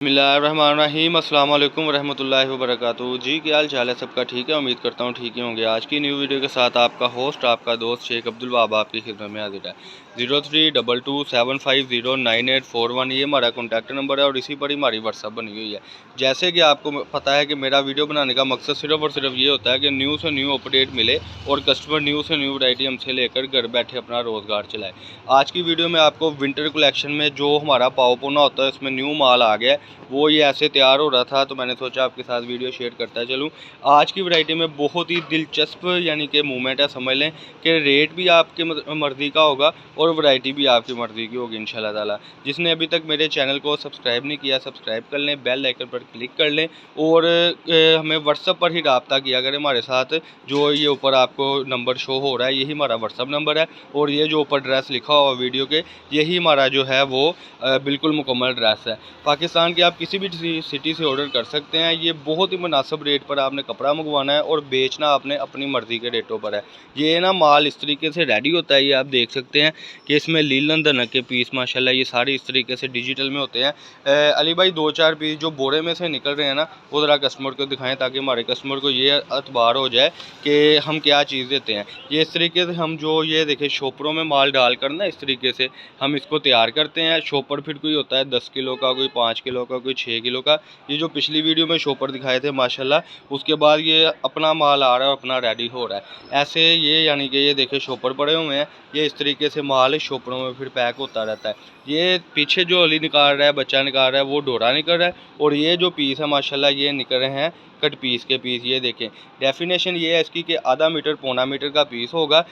बिस्मिल्लाहिर्रहमानिर्रहीम अस्सलाम वालेकुम रहमतुल्लाहि व बरकातुहू। जी क्या हाल चाल है सबका, ठीक है। उम्मीद करता हूँ ठीक ही होंगे। आज की न्यू वीडियो के साथ आपका होस्ट आपका दोस्त शेख अब्दुल वहाब आपकी खिदमत में हाजिर है। 0322750984 ये हमारा कॉन्टैक्ट नंबर है और इसी पर ही हमारी व्हाट्सअप बनी हुई है। जैसे कि आपको पता है कि मेरा वीडियो बनाने का मकसद सिर्फ और सिर्फ ये होता है कि न्यू से न्यू अपडेट मिले और कस्टमर न्यू से न्यू वैरायटी हमसे लेकर घर बैठे अपना रोज़गार चलाए। आज की वीडियो में आपको विंटर कलेक्शन में जो हमारा पाव पोना होता है उसमें न्यू माल आ गया है, वो ये ऐसे तैयार हो रहा था तो मैंने सोचा आपके साथ वीडियो शेयर करता चलूँ। आज की वैरायटी में बहुत ही दिलचस्प यानी कि मूवमेंट है, समझ लें कि रेट भी आपके मर्ज़ी का होगा और वैरायटी भी आपकी मर्ज़ी की होगी इंशाल्लाह ताला। जिसने अभी तक मेरे चैनल को सब्सक्राइब नहीं किया सब्सक्राइब कर लें, बेल आइकन पर क्लिक कर लें और हमें व्हाट्सअप पर ही रब्ता किया करें हमारे साथ। जो ये ऊपर आपको नंबर शो हो रहा है यही हमारा व्हाट्सअप नंबर है और ये जो ऊपर ड्रेस लिखा हुआ वीडियो के यही हमारा जो है वो बिल्कुल मुकम्मल ड्रेस है। पाकिस्तान के आप किसी भी सिटी से ऑर्डर कर सकते हैं। ये बहुत ही मुनासिब रेट पर आपने कपड़ा मंगवाना है और बेचना आपने अपनी मर्ज़ी के रेटों पर है। ये ना माल इस तरीके से रेडी होता है, ये आप देख सकते हैं कि इसमें लीलन धनक के पीस माशाल्लाह ये सारे इस तरीके से डिजिटल में होते हैं। अली भाई 2-4 पीस जो बोरे में से निकल रहे हैं ना वो ज़रा कस्टमर को दिखाएं ताकि हमारे कस्टमर को ये एतबार हो जाए कि हम क्या चीज़ देते हैं। ये इस तरीके से हम जो ये देखें शॉपरों में माल डाल कर ना इस तरीके से हम इसको तैयार करते हैं। शॉपर फिर कोई होता है 10 किलो का, कोई 5 किलो का, कोई 6 किलो का। ये जो पिछली वीडियो में शॉपर दिखाए थे माशाल्लाह, उसके बाद ये अपना माल आ रहा है, अपना रेडी हो रहा है। ऐसे ये यानी कि ये देखे शॉपर पड़े हुए हैं, ये इस तरीके से माल शॉपरों में फिर पैक होता रहता है। ये पीछे जो अली निकाल रहा है, बच्चा निकाल रहा है, वो डोरा निकल रहा है और ये जो पीस है माशाल्लाह ये निकल रहे हैं कट पीस के पीस। ये देखें डेफिनेशन ये है इसकी कि आधा मीटर पौना मीटर का पीस होगा।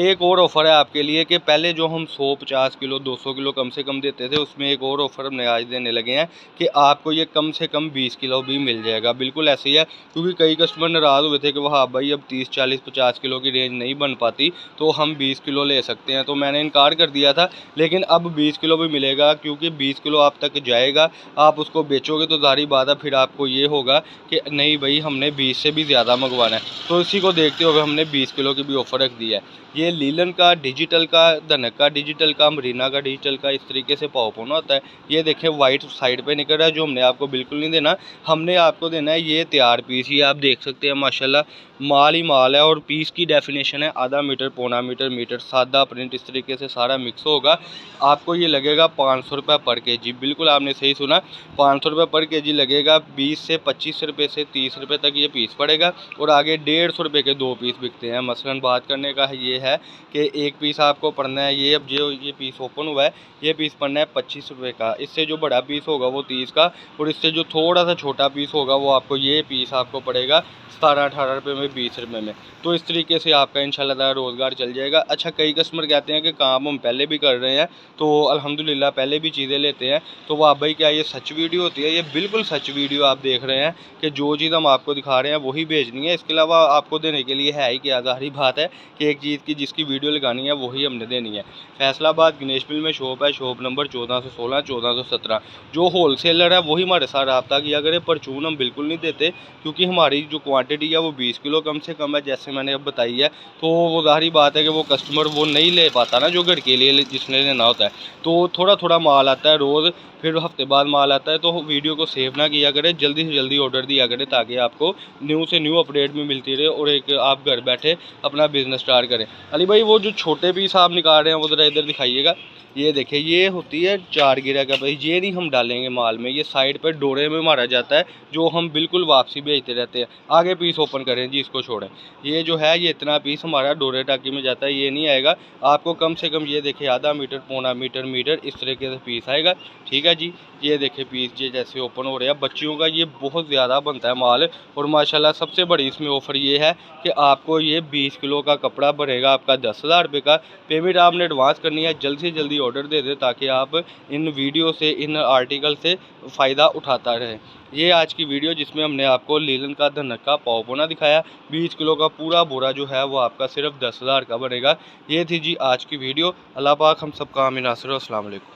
एक और ऑफ़र है आपके लिए कि पहले जो हम 150 किलो 200 किलो कम से कम देते थे उसमें एक और ऑफ़र हमने आज देने लगे हैं कि आपको ये कम से कम 20 किलो भी मिल जाएगा। बिल्कुल ऐसे ही है, क्योंकि कई कस्टमर नाराज़ हुए थे कि वहाँ भाई अब 30 40 50 किलो की रेंज नहीं बन पाती तो हम 20 किलो ले सकते हैं, तो मैंने इनकार कर दिया था। लेकिन अब 20 किलो भी मिलेगा क्योंकि 20 किलो आप तक जाएगा, आप उसको बेचोगे तो ज़ाहिर बात है फिर आपको ये होगा कि नहीं भाई हमने 20 से भी ज़्यादा मंगवाना है, तो इसी को देखते हुए हमने 20 किलो की भी ऑफ़र रख दी है। ये लीलन का डिजिटल का, धनक का डिजिटल का, मरीना का डिजिटल का इस तरीके से पाव पोना होता है। ये देखें वाइट साइड पे निकल रहा है, जो हमने आपको बिल्कुल नहीं देना, हमने आपको देना है ये तैयार पीस। ये आप देख सकते हैं माशाल्लाह माल ही माल है और पीस की डेफिनेशन है आधा मीटर पौना मीटर मीटर, सादा प्रिंट इस तरीके से सारा मिक्स होगा। आपको ये लगेगा 500 रुपये पर केजी। बिल्कुल आपने सही सुना, 500 रुपये पर केजी लगेगा। 20 से 25 रुपये से 30 रुपये तक ये पीस पड़ेगा और आगे 150 रुपये के 2 पीस बिकते हैं। मसलन बात करने का ये है कि एक पीस आपको पड़ना है, ये अब जो ये पीस ओपन हुआ है ये पीस पड़ना है 25 रुपये का। इससे जो बड़ा पीस होगा वो 30 का और इससे जो थोड़ा सा छोटा पीस होगा वो आपको ये पीस आपको पड़ेगा 17-18 रुपये में, 20 रुपये में। तो इस तरीके से आपका इंशाल्लाह ताला रोज़गार चल जाएगा। अच्छा कई कस्टमर कहते हैं कि काम हम पहले भी कर रहे हैं तो अल्हम्दुलिल्लाह पहले भी चीज़ें लेते हैं, तो वाह भाई क्या ये सच वीडियो होती है? ये बिल्कुल सच वीडियो आप देख रहे हैं कि जो चीज़ हम आपको दिखा रहे हैं वही भेजनी है। इसके अलावा आपको देने के लिए है ही क्या, ज़ाहिर बात है कि एक चीज़ की जिसकी वीडियो लगानी है वही हमने देनी है। फैसलाबाद गणेश मिल में शॉप है, शॉप नंबर 1416 1417। जो होलसेलर है वही हमारे साथ रब्ता किया करे, परचून हम बिल्कुल नहीं देते क्योंकि हमारी जो क्वांटिटी है वो 20 किलो कम से कम है, जैसे मैंने अब बताई है। तो वो ज़ाहिर बात है कि वो कस्टमर वो नहीं ले पाता ना जो घर के लिए जिसने लेना होता है। तो थोड़ा थोड़ा माल आता है रोज़, फिर हफ्ते बाद माल आता है, तो वीडियो को सेव ना किया करें, जल्दी से जल्दी ऑर्डर दिया करें ताकि आपको न्यू से न्यू अपडेट भी मिलती रहे और एक आप घर बैठे अपना बिज़नेस स्टार्ट करें। अली भाई वो जो छोटे पीस आप निकाल रहे हैं वो ज़रा इधर दिखाइएगा। ये देखिए ये होती है 4 गिरा का पीस, ये नहीं हम डालेंगे माल में, ये साइड पर डोरे में मारा जाता है जो हम बिल्कुल वापसी भेजते रहते हैं। आगे पीस ओपन करें जी, इसको छोड़ें। ये जो है ये इतना पीस हमारा डोरे टाकी में जाता है, ये नहीं आएगा आपको कम से कम। ये देखिए आधा मीटर पौना मीटर मीटर इस तरीके से पीस आएगा, ठीक है जी। ये देखिए पीस ये जैसे ओपन हो रहे हैं, बच्चियों का ये बहुत ज़्यादा बनता है माल और माशाल्लाह सबसे बड़ी इसमें ऑफ़र ये है कि आपको ये 20 किलो का कपड़ा बनेगा आपका 10,000 रुपये का। पेमेंट आपने एडवांस करनी है, जल्द से जल्दी ऑर्डर दे दें ताकि आप इन वीडियो से, इन आर्टिकल से फ़ायदा उठाता रहें। ये आज की वीडियो जिसमें हमने आपको लीलन का धनक का पाव पोना दिखाया, 20 किलो का पूरा बोरा जो है वो आपका सिर्फ 10,000 का बनेगा। ये थी जी आज की वीडियो। अल्लाह पाक हम सब का आमीन नासिर। अस्सलाम वालेकुम।